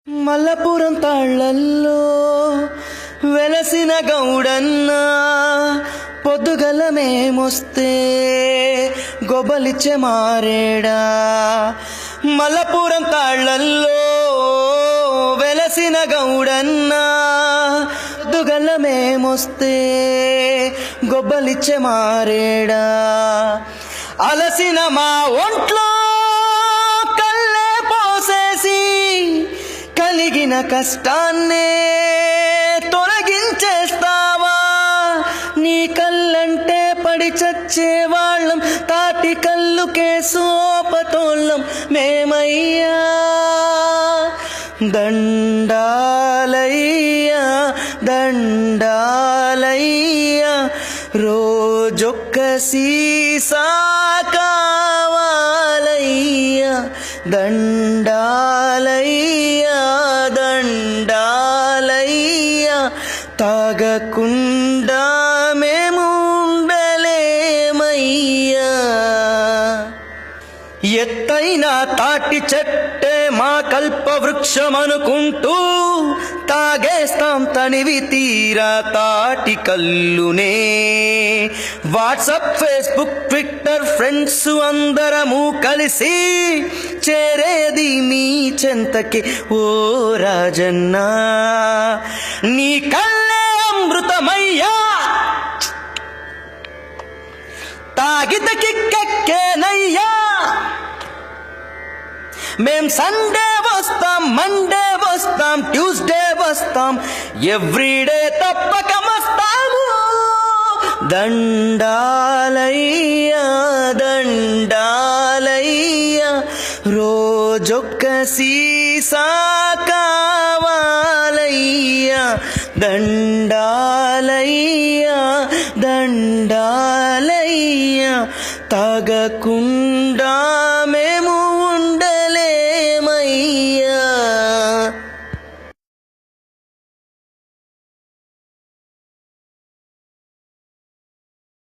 మల్లపురం తాళ్ళల్లో వెలసిన గౌడన్న పొద్దుగల మేమొస్తే గొబ్బలిచ్చే మారేడా. మల్లపురం తాళ్ళల్లో వెలసిన గౌడన్న పొద్దుగల మేమొస్తే గొబ్బలిచ్చే మారేడా. అలసిన మా ఒంట్లో కల్లే పోసేసి కలిగిన కష్టాన్నే తొలగించేస్తావా. నీ కళ్ళంటే పడి చచ్చేవాళ్ళం, తాటి కళ్ళుకే సోపతోళ్ళం మేమయ్యా. దండాలయ్యా దండాలయ్యా, రోజొక్క సీసా కావాలయ్యా. దండాలయ్యా దండాలయ్యా, తాగకుండా మేము ఉండలేమయ్యా. ఎత్తైన తాటి చెట్టే మా కల్పవృక్షమనుకుంటూ తాగేస్తాం తనివి తీరా తాటి కల్లునే. వాట్సాప్, ఫేస్బుక్, ట్విట్టర్ ఫ్రెండ్స్ అందరము కలిసి చేరేది మీ చెంతకి ఓ రాజన్న. నీ కళ్ళే అమృతమయ్యా, తాగితే కిక్కెక్కేనయ్యా. మేం సండే వస్తాం, మండే వస్తాం, ట్యూస్డే వస్తాం, ఎవ్రీడే తప్పక వస్తాము. దండాలయ్యా దండాలయ్యా, రోజొక్క సీసా కావాలయ్యా. దండాలయ్యా దండాలయ్యా, తాగకుండా